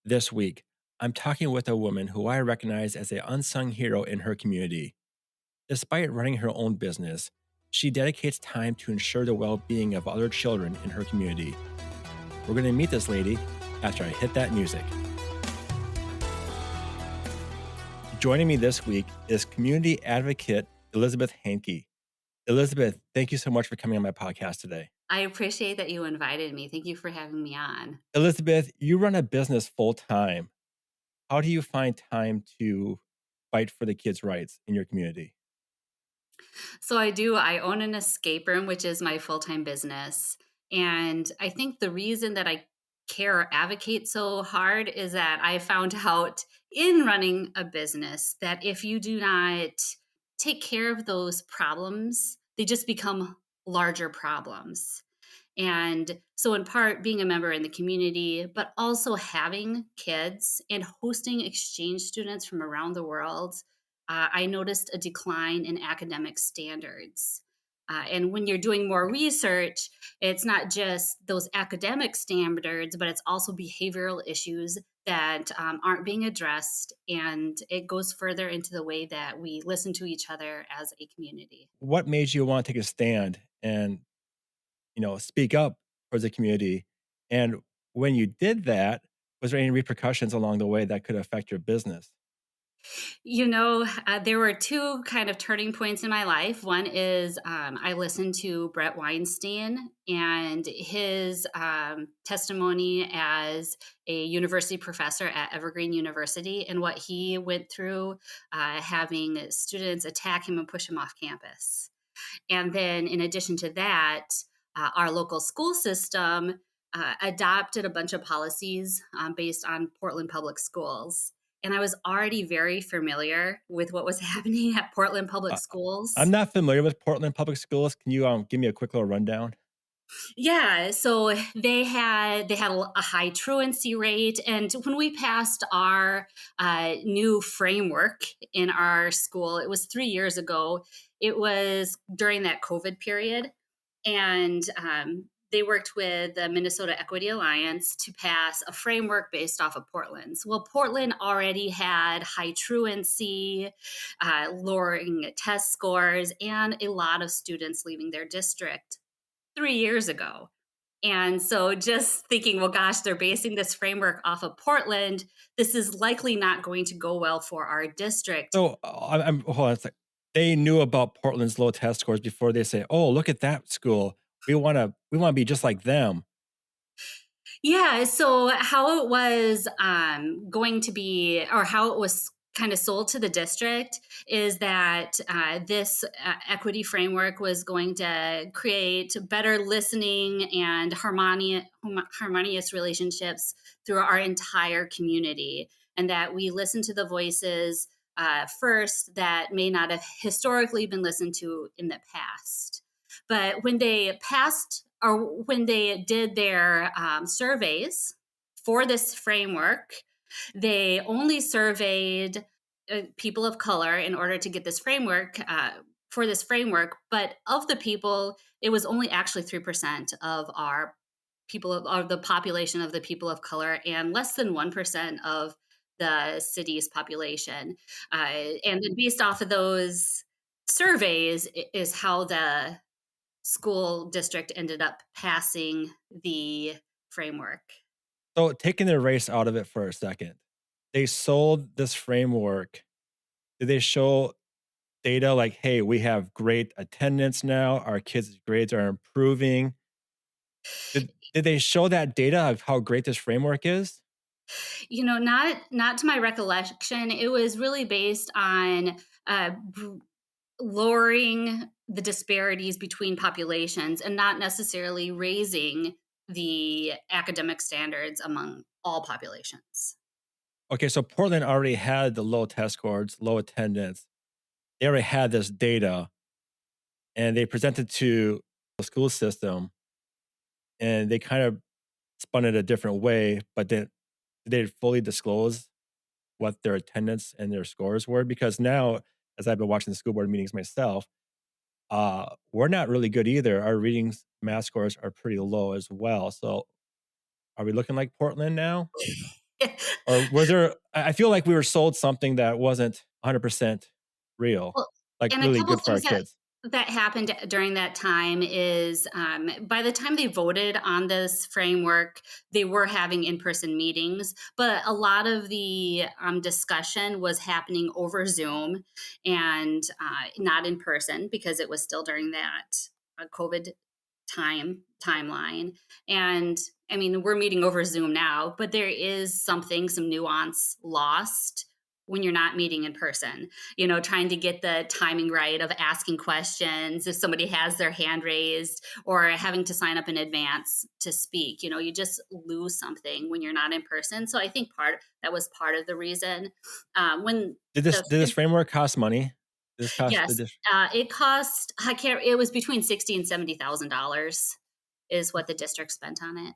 This week, I'm talking with a woman who I recognize as an unsung hero in her community. Despite running her own business, she dedicates time to ensure the well being of other children in her community. We're going to meet this lady after I hit that music. Joining me this week is community advocate Elizabeth Hanke. Elizabeth, thank you so much for coming on my podcast today. I appreciate that you invited me. Thank you for having me on. Elizabeth, you run a business full time. How do you find time to fight for the kids' rights in your community? So I do, I own an escape room, which is my full-time business. And I think the reason that I care or advocate so hard is that I found out in running a business that if you do not take care of those problems, they just become larger problems. And so, in part, being a member in the community, but also having kids and hosting exchange students from around the world, I noticed a decline in academic standards. And when you're doing more research, it's not just those academic standards, but it's also behavioral issues that aren't being addressed. And it goes further into the way that we listen to each other as a community. What made you want to take a stand and speak up for the community? And when you did that, was there any repercussions along the way that could affect your business? There were two kind of turning points in my life. One is I listened to Brett Weinstein and his testimony as a university professor at Evergreen University and what he went through having students attack him and push him off campus. And then, in addition to that, our local school system adopted a bunch of policies based on Portland Public Schools. And I was already very familiar with what was happening at Portland Public Uh, I'm Schools. not familiar with Portland Public Schools. Can you give me a quick little rundown? Yeah, so they had a high truancy rate, and when we passed our new framework in our school, it was 3 years ago. It was during that COVID period, and they worked with the Minnesota Equity Alliance to pass a framework based off of Portland's. Well, Portland already had high truancy, lowering test scores, and a lot of students leaving their district 3 years ago. And so just thinking, well, gosh, they're basing this framework off of Portland. This is likely not going to go well for our district. So I'm hold on a sec. They knew about Portland's low test scores before they say, "Oh, look at that school. We want to be just like them." Yeah. So how it was going to be, or how it was kind of sold to the district, is that this equity framework was going to create better listening and harmonious relationships through our entire community, and that we listen to the voices first that may not have historically been listened to in the past. But when they passed or when they did their surveys for this framework, they only surveyed people of color in order to get this framework for this framework. But of the people, it was only actually 3% of our of the population of the people of color, and less than 1% of the city's population. And then based off of those surveys is how the school district ended up passing the framework. So taking the race out of it for a second, they sold this framework. Did they show data like, "Hey, we have great attendance now. Our kids' grades are improving." Did they show that data of how great this framework is? Not to my recollection. It was really based on lowering the disparities between populations and not necessarily raising the academic standards among all populations. Okay, so Portland already had the low test scores, low attendance. They already had this data and they presented to the school system and they kind of spun it a different way, but then did they fully disclose what their attendance and their scores were? Because now, as I've been watching the school board meetings myself, we're not really good either. Our readings math scores are pretty low as well. So are we looking like Portland now? Or was there I feel like we were sold something that wasn't 100% real, Well, like, and a really couple good for our things kids. that happened during that time is, by the time they voted on this framework, they were having in-person meetings, but a lot of the, discussion was happening over Zoom and, not in person because it was still during that, COVID timeline, and, I mean, we're meeting over Zoom now, but there is some nuance lost when you're not meeting in person, trying to get the timing right of asking questions if somebody has their hand raised or having to sign up in advance to speak. You just lose something when you're not in person. So I think that was part of the reason. When the Did this framework cost money? Did this cost the Yes, dish it cost. I can't. It was between $60,000 and $70,000 is what the district spent on it.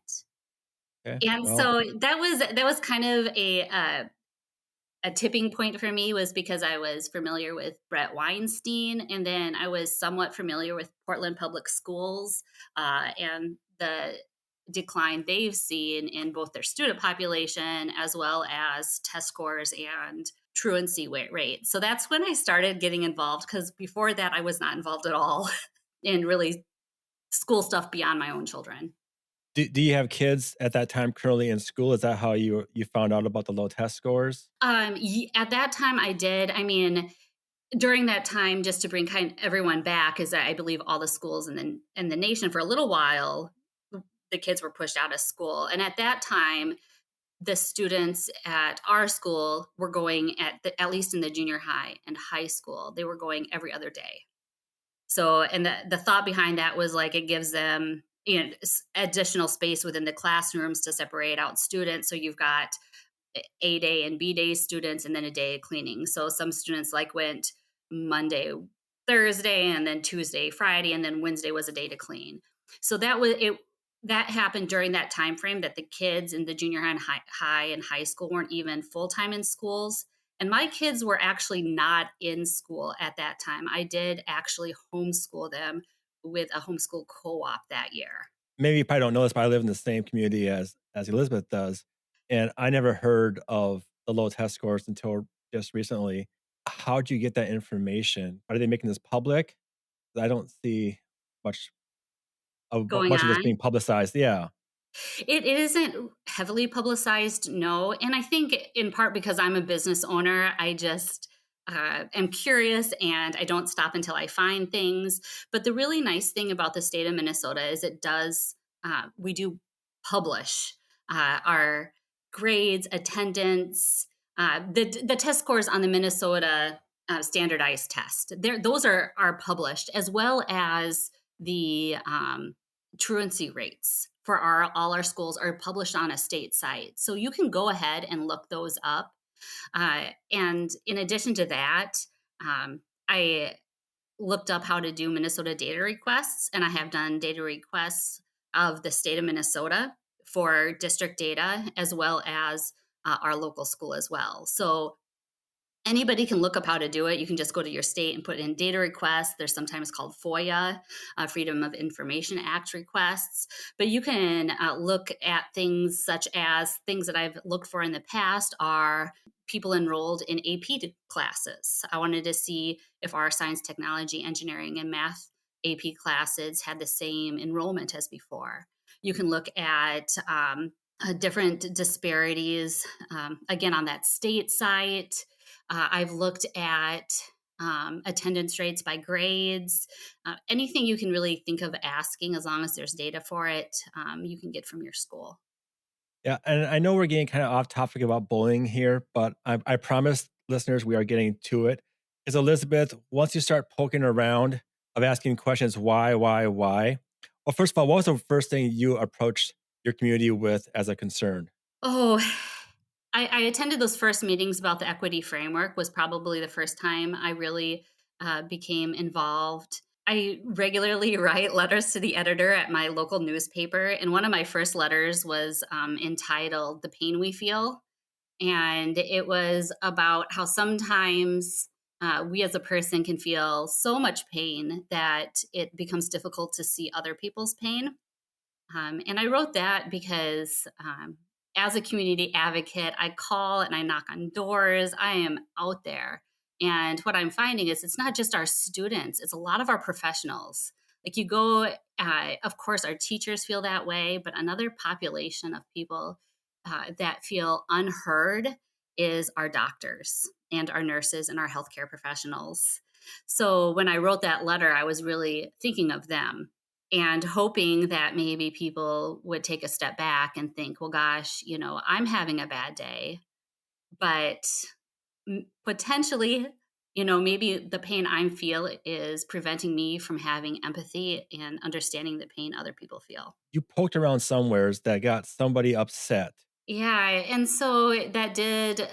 Okay, And well, so that was kind of a tipping point for me was because I was familiar with Brett Weinstein, and then I was somewhat familiar with Portland Public Schools and the decline they've seen in both their student population as well as test scores and truancy rate. So that's when I started getting involved because before that, I was not involved at all in really school stuff beyond my own children. do you have kids at that time currently in school? Is that how you found out about the low test scores? At that time, I did. I mean, during that time, just to bring kind of everyone back, is that I believe all the schools in the nation for a little while, the kids were pushed out of school, and at that time, the students at our school were going at least in the junior high and high school, they were going every other day. So, and the thought behind that was like it gives them additional space within the classrooms to separate out students. So you've got A day and B day students and then a day of cleaning. So some students like went Monday, Thursday, and then Tuesday, Friday, and then Wednesday was a day to clean. So that happened during that time frame that the kids in the junior high and high school weren't even full time in schools. And my kids were actually not in school at that time. I did actually homeschool them with a homeschool co-op that year. Maybe you probably don't know this, but I live in the same community as Elizabeth does, and I never heard of the low test scores until just recently. How'd you get that information? Are they making this public? I don't see much Going much of this on. being publicized. Yeah. It isn't heavily publicized, no, and I think in part because I'm a business owner, I just, am curious and I don't stop until I find things, but the really nice thing about the state of Minnesota is we do publish, our grades, attendance, the test scores on the Minnesota, standardized test. Those are published as well as the, truancy rates for all our schools are published on a state site. So you can go ahead and look those up. And in addition to that, I looked up how to do Minnesota data requests, and I have done data requests of the state of Minnesota for district data as well as our local school as well. So anybody can look up how to do it. You can just go to your state and put in data requests. They're sometimes called FOIA, Freedom of Information Act requests. But you can look at things such as things that I've looked for in the past are people enrolled in AP classes. I wanted to see if our science, technology, engineering, and math AP classes had the same enrollment as before. You can look at different disparities, again, on that state site. I've looked at attendance rates by grades. Anything you can really think of asking, as long as there's data for it, you can get from your school. Yeah, and I know we're getting kind of off topic about bullying here, but I promise listeners we are getting to it. Is Elizabeth, once you start poking around of asking questions, why? Well, first of all, what was the first thing you approached your community with as a concern? Oh, I attended those first meetings about the equity framework was probably the first time I really became involved. I regularly write letters to the editor at my local newspaper, and one of my first letters was entitled "The Pain We Feel," and it was about how sometimes we as a person can feel so much pain that it becomes difficult to see other people's pain. And I wrote that because as a community advocate, I call and I knock on doors. I am out there. And what I'm finding is it's not just our students, it's a lot of our professionals. Like you go, of course, our teachers feel that way, but another population of people that feel unheard is our doctors and our nurses and our healthcare professionals. So when I wrote that letter, I was really thinking of them and hoping that maybe people would take a step back and think, well, gosh, I'm having a bad day, but potentially, maybe the pain I feel is preventing me from having empathy and understanding the pain other people feel. You poked around somewheres that got somebody upset. Yeah, and so that did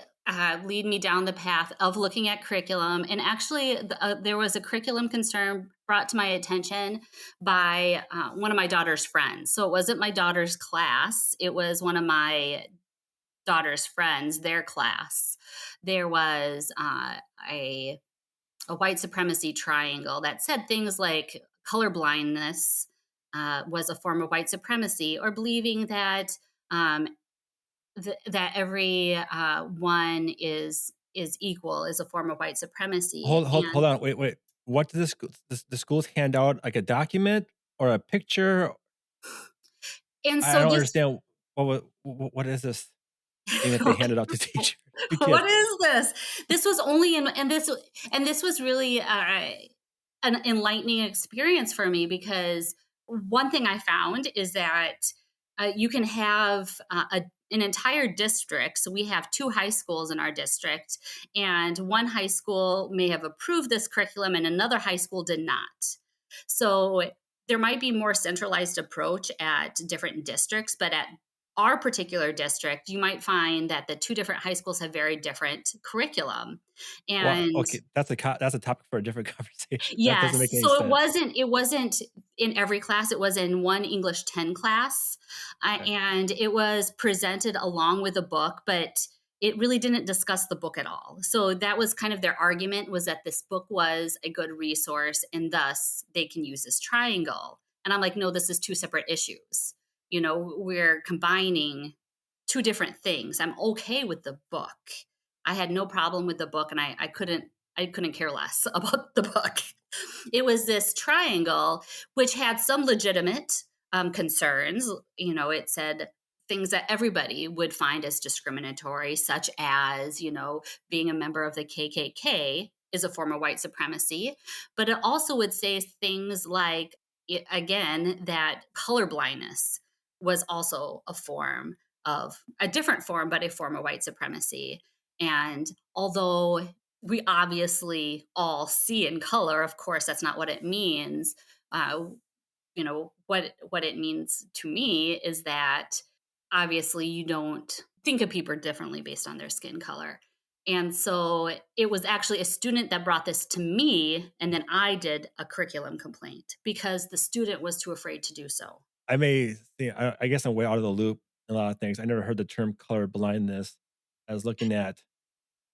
lead me down the path of looking at curriculum. And actually, there was a curriculum concern brought to my attention by one of my daughter's friends. So it wasn't my daughter's class; it was one of my daughter's friends, their class. There was a white supremacy triangle that said things like color blindness was a form of white supremacy, or believing that. That every one is equal is a form of white supremacy. Hold And on, wait. What did the schools hand out, like a document or a picture? I so don't this understand what is this thing that they handed out to teachers to what kids? is this? This was only in and this was really an enlightening experience for me, because one thing I found is that you can have an entire district. So we have two high schools in our district, and one high school may have approved this curriculum and another high school did not. So there might be more centralized approach at different districts, but at our particular district, you might find that the two different high schools have very different curriculum. Well, And okay, that's a topic for a different conversation. That doesn't yes, make any so it sense. wasn't in every class, it was in one English 10 class, Okay. and it was presented along with a book, but it really didn't discuss the book at all. So that was kind of their argument, was that this book was a good resource and thus they can use this triangle. And I'm like, "No, this is two separate issues." We're combining two different things. I'm okay with the book. I had no problem with the book, and I couldn't care less about the book. It was this triangle, which had some legitimate concerns. It said things that everybody would find as discriminatory, such as, being a member of the KKK is a form of white supremacy. But it also would say things like, again, that color blindness was also a different form, but a form of white supremacy. And although we obviously all see in color, of course, that's not what it means. Uh, what it means to me is that obviously you don't think of people differently based on their skin color. And so it was actually a student that brought this to me, and then I did a curriculum complaint because the student was too afraid to do so. I may see I guess I'm way out of the loop in a lot of things. I never heard the term color blindness. I was looking at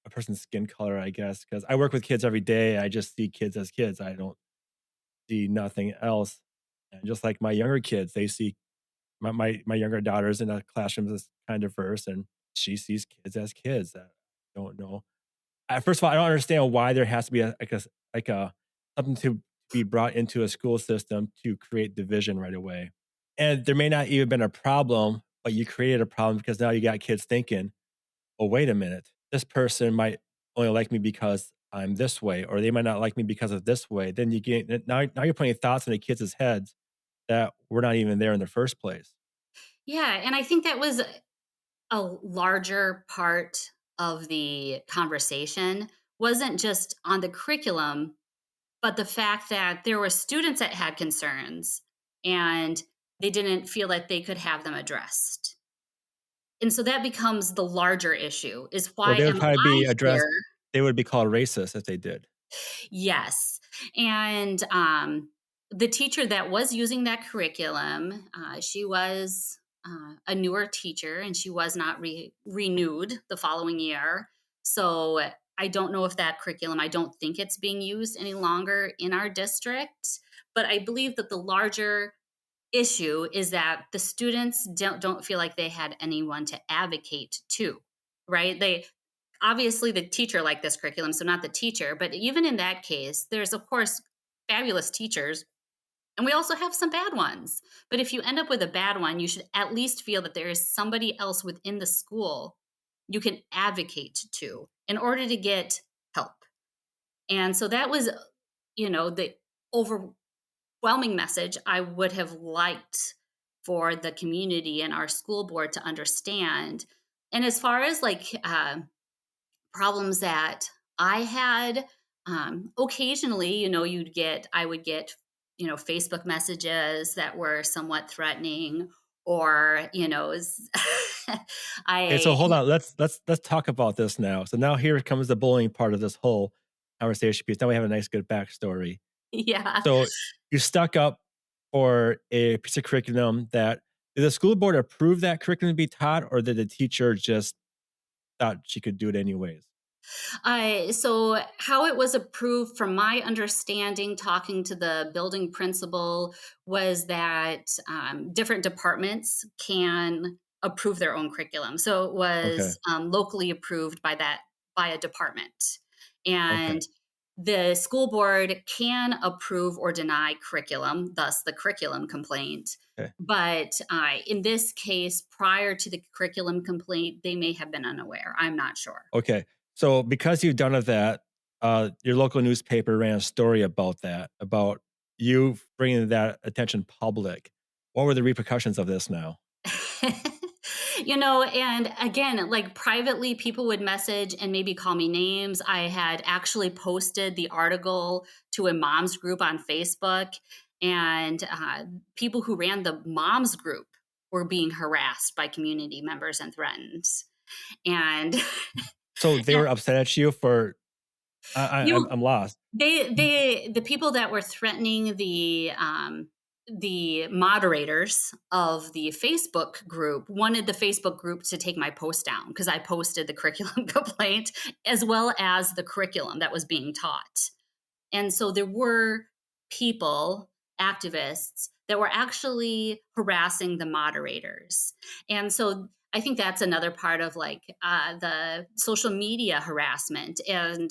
a person's skin color, I guess, because I work with kids every day. I just see kids as kids. I don't see nothing else. And just like my younger kids, they see my younger daughter's in a classroom that's kind of diverse, and she sees kids as kids. I don't know. First of all, I don't understand why there has to be a something to be brought into a school system to create division right away. And there may not even been a problem, but you created a problem because now you got kids thinking, "Oh, wait a minute. This person might only like me because I'm this way, or they might not like me because of this way." Then you get now you're putting thoughts into kids' heads that were not even there in the first place. Yeah, and I think that was a larger part of the conversation. Wasn't just on the curriculum, but the fact that there were students that had concerns and they didn't feel like they could have them addressed. And so that becomes the larger issue, is Well, why they would am probably I be addressed here? they would be called racist if they did. Yes. And the teacher that was using that curriculum, she was a newer teacher and she was not renewed the following year. So I don't know if that curriculum, I don't think it's being used any longer in our district. But I believe that the larger issue is that the students don't feel like they had anyone to advocate to, right? They obviously the teacher liked this curriculum, so not the teacher, but even in that case, there's of course fabulous teachers and we also have some bad ones. But if you end up with a bad one, you should at least feel that there is somebody else within the school you can advocate to in order to get help. And so that was, the overwhelming message I would have liked for the community and our school board to understand. And as far as problems that I had, occasionally, I would get, Facebook messages that were somewhat threatening, or, Okay, so I, hold on. Let's talk about this now. So now here comes the bullying part of this whole conversation piece. Now we have a nice good backstory. yeah. So you stuck up for a piece of curriculum that did the school board approve that curriculum to be taught, or did the teacher just thought she could do it anyways? So how it was approved, from my understanding, talking to the building principal, was that different departments can approve their own curriculum. So it Okay. was locally approved by a department, Okay. and the school board can approve or deny curriculum. Thus, the curriculum complaint. Okay. But in this case, prior to the curriculum complaint, they may have been unaware. I'm not sure. Okay. So because you've done of that, your local newspaper ran a story about that, about you bringing that attention public. What were the repercussions of this now? And again, like privately, people would message and maybe call me names. I had actually posted the article to a mom's group on Facebook, and people who ran the mom's group were being harassed by community members and threatened. And So they yeah, were upset at you for you I'm lost. the people that were threatening the moderators of the Facebook group wanted the Facebook group to take my post down because I posted the curriculum complaint as well as the curriculum that was being taught. And so there were people, activists, that were actually harassing the moderators. And so I think that's another part of the social media harassment. And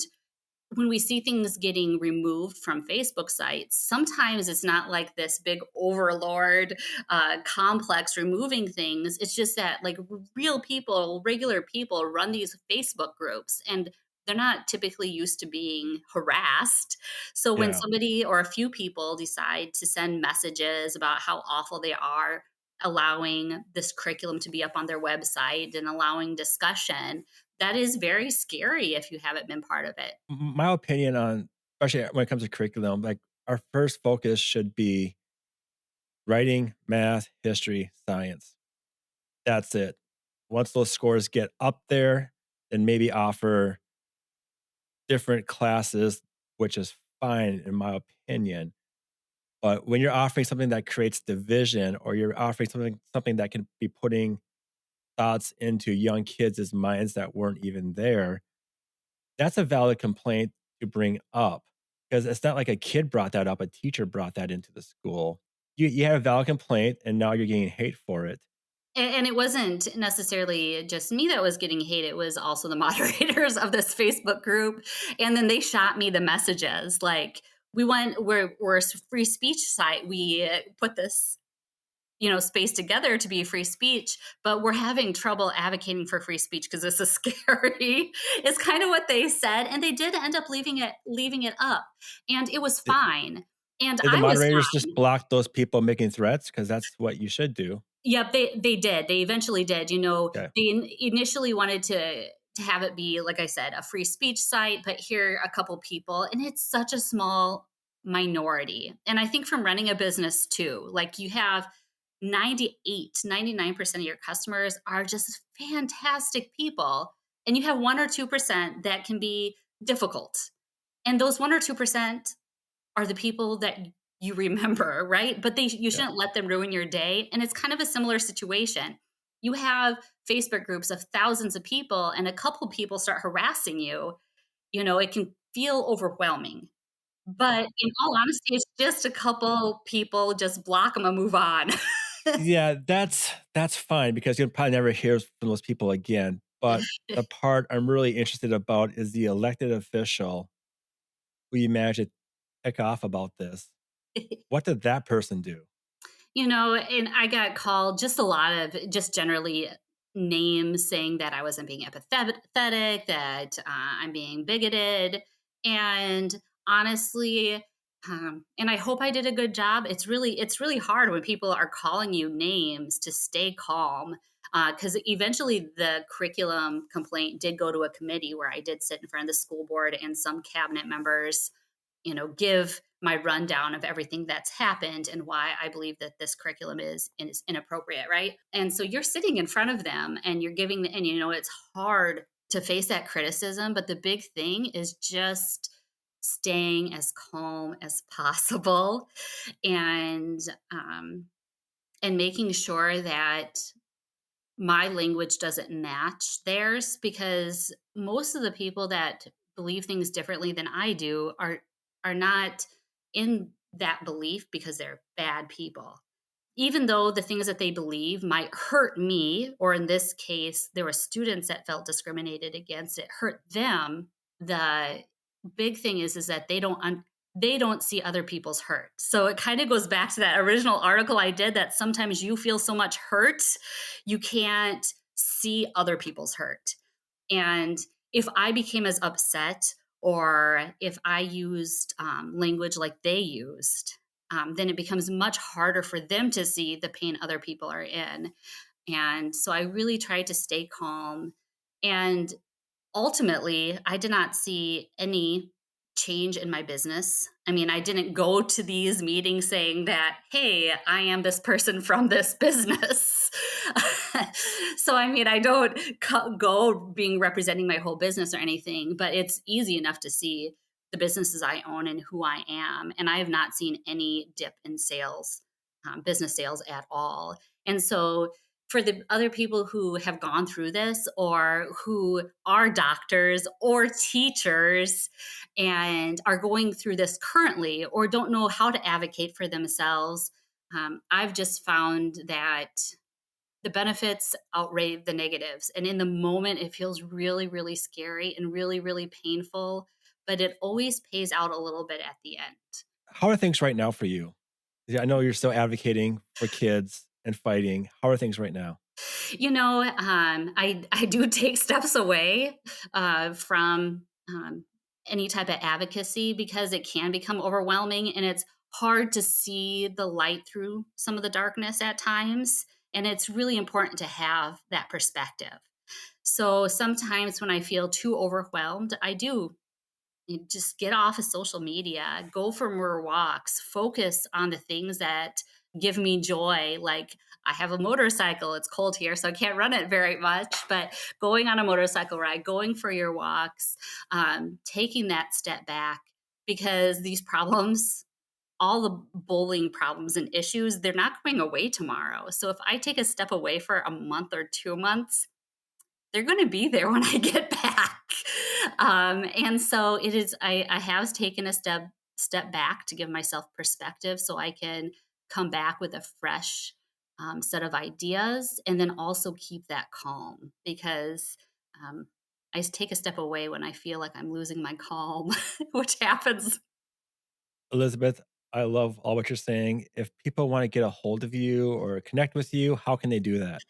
when we see things getting removed from Facebook sites, sometimes it's not like this big overlord complex removing things. It's just that like real people, regular people run these Facebook groups, and they're not typically used to being harassed. So when Yeah. somebody or a few people decide to send messages about how awful they are, allowing this curriculum to be up on their website and allowing discussion, that is very scary if you haven't been part of it. My opinion on, especially when it comes to curriculum, like our first focus should be writing, math, history, science. That's it. Once those scores get up there, then maybe offer different classes, which is fine in my opinion. But when you're offering something that creates division, or you're offering something that can be putting thoughts into young kids' minds that weren't even there, that's a valid complaint to bring up, because it's not like a kid brought that up, a teacher brought that into the school. You had a valid complaint and now you're getting hate for it. And it wasn't necessarily just me that was getting hate, it was also the moderators of this Facebook group, and then they shot me the messages, like, we're a free speech site, we put this, space together to be free speech, but we're having trouble advocating for free speech because this is scary, is kind of what they said, and they did end up leaving it up, and it was Did, fine, and did the I was moderators just fine. block those people making threats? Because that's what you should do. Yep, they did. They eventually did. Okay. They initially wanted to have it be, like I said, a free speech site, but here are a couple people, and it's such a small minority. And I think from running a business too, like you have 99% of your customers are just fantastic people, and you have 1 or 2% that can be difficult. And those 1 or 2% are the people that you remember, right? But you Yeah. shouldn't let them ruin your day. And it's kind of a similar situation. You have Facebook groups of thousands of people, and a couple people start harassing you. It can feel overwhelming. But in all honesty, it's just a couple people, just block them and move on. Yeah, that's fine because you'll probably never hear from those people again. But the part I'm really interested about is the elected official who you managed to tick off about this. What did that person do? And I got called just a lot of just generally names saying that I wasn't being empathetic, that I'm being bigoted. And honestly, and I hope I did a good job. It's really hard when people are calling you names to stay calm. Because eventually the curriculum complaint did go to a committee where I did sit in front of the school board and some cabinet members give my rundown of everything that's happened and why I believe that this curriculum is inappropriate, right? And so you're sitting in front of them and you're giving the, and it's hard to face that criticism, but the big thing is just staying as calm as possible and um and making sure that my language doesn't match theirs because most of the people that believe things differently than I do are not in that belief because they're bad people. Even though the things that they believe might hurt me, or in this case, there were students that felt discriminated against, it hurt them. The big thing is that they don't see other people's hurt. So it kind of goes back to that original article I did that sometimes you feel so much hurt, you can't see other people's hurt. And if I became as upset or if I used language like they used, then it becomes much harder for them to see the pain other people are in. And so I really tried to stay calm. And ultimately, I did not see any change in my business. I mean, I didn't go to these meetings saying that, "Hey, I am this person from this business." So, I mean, I don't go being representing my whole business or anything, but it's easy enough to see the businesses I own and who I am. And I have not seen any dip in sales, business sales at all. And so, for the other people who have gone through this or who are doctors or teachers and are going through this currently or don't know how to advocate for themselves, I've just found that the benefits outweigh the negatives. And in the moment, it feels really, really scary and really, really painful, but it always pays out a little bit at the end. How are things right now for you? Yeah, I know you're still advocating for kids and fighting. How are things right now? I do take steps away from any type of advocacy because it can become overwhelming and it's hard to see the light through some of the darkness at times. And it's really important to have that perspective. So sometimes when I feel too overwhelmed, I do you just get off of social media, go for more walks, focus on the things that give me joy. Like I have a motorcycle, it's cold here, so I can't run it very much, but going on a motorcycle ride, going for your walks, taking that step back because these problems, all the bullying problems and issues, they're not going away tomorrow. So if I take a step away for a month or 2 months, they're going to be there when I get back. And so it is. I have taken a step back to give myself perspective, so I can come back with a fresh set of ideas, and then also keep that calm because um, I take a step away when I feel like I'm losing my calm, which happens. Elizabeth, I love all what you're saying. If people want to get a hold of you or connect with you, how can they do that?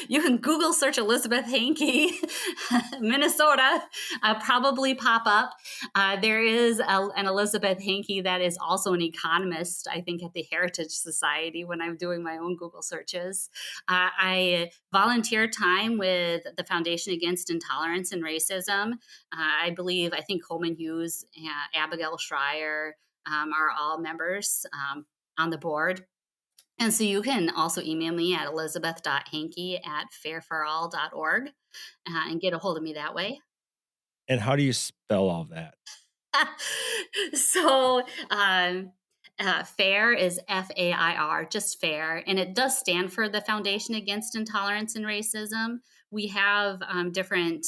You can Google search Elizabeth Hanke, Minnesota. Probably pop up. There is an Elizabeth Hanke that is also an economist, I think, at the Heritage Society when I'm doing my own Google searches. I volunteer time with the Foundation Against Intolerance and Racism. I think Coleman Hughes, Abigail Schreier are all members on the board. And so you can also email me at elizabeth.hanke@fairforall.org and get a hold of me that way. And how do you spell all that? so, FAIR is FAIR, just FAIR. And it does stand for the Foundation Against Intolerance and Racism. We have different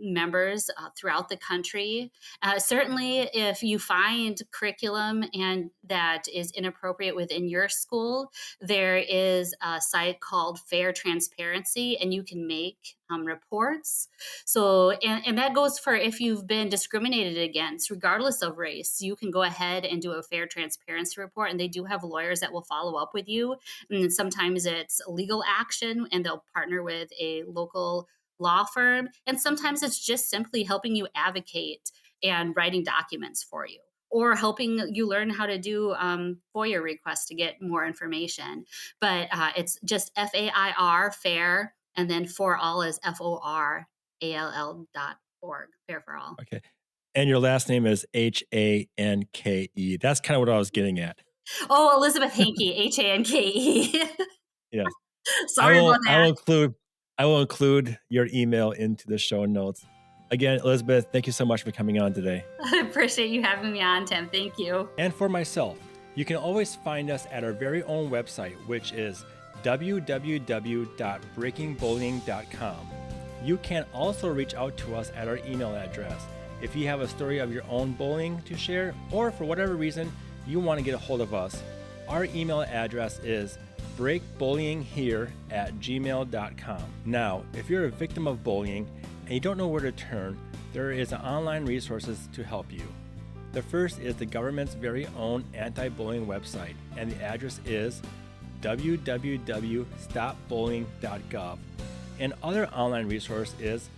members throughout the country. Certainly, if you find curriculum and that is inappropriate within your school, there is a site called Fair Transparency, and you can make reports. So, and that goes for if you've been discriminated against, regardless of race, you can go ahead and do a fair transparency report. And they do have lawyers that will follow up with you. And sometimes it's legal action, and they'll partner with a local law firm. And sometimes it's just simply helping you advocate and writing documents for you, or helping you learn how to do FOIA requests to get more information. But it's just FAIR, fair, and then for all is FORALL.org, fair for all. Okay. And your last name is Hanke. That's kind of what I was getting at. Oh, Elizabeth Hanke, Hanke. Yes. I Sorry about will I that. will include I will include your email into the show notes. Again, Elizabeth, thank you so much for coming on today. I appreciate you having me on, Tim. Thank you. And for myself, you can always find us at our very own website, which is www.breakingbullying.com. You can also reach out to us at our email address. If you have a story of your own bullying to share, or for whatever reason you want to get a hold of us, our email address is breakbullyinghere@gmail.com. Now, if you're a victim of bullying and you don't know where to turn, there is online resources to help you. The first is the government's very own anti-bullying website, and the address is www.stopbullying.gov. And other online resource is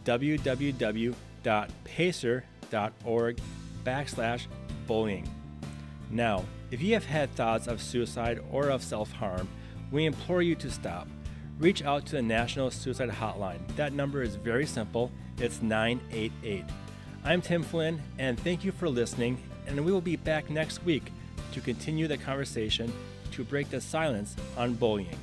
www.pacer.org/bullying. Now, if you have had thoughts of suicide or of self-harm, we implore you to stop. Reach out to the National Suicide Hotline. That number is very simple. It's 988. I'm Tim Flynn, and thank you for listening, and we will be back next week to continue the conversation to break the silence on bullying.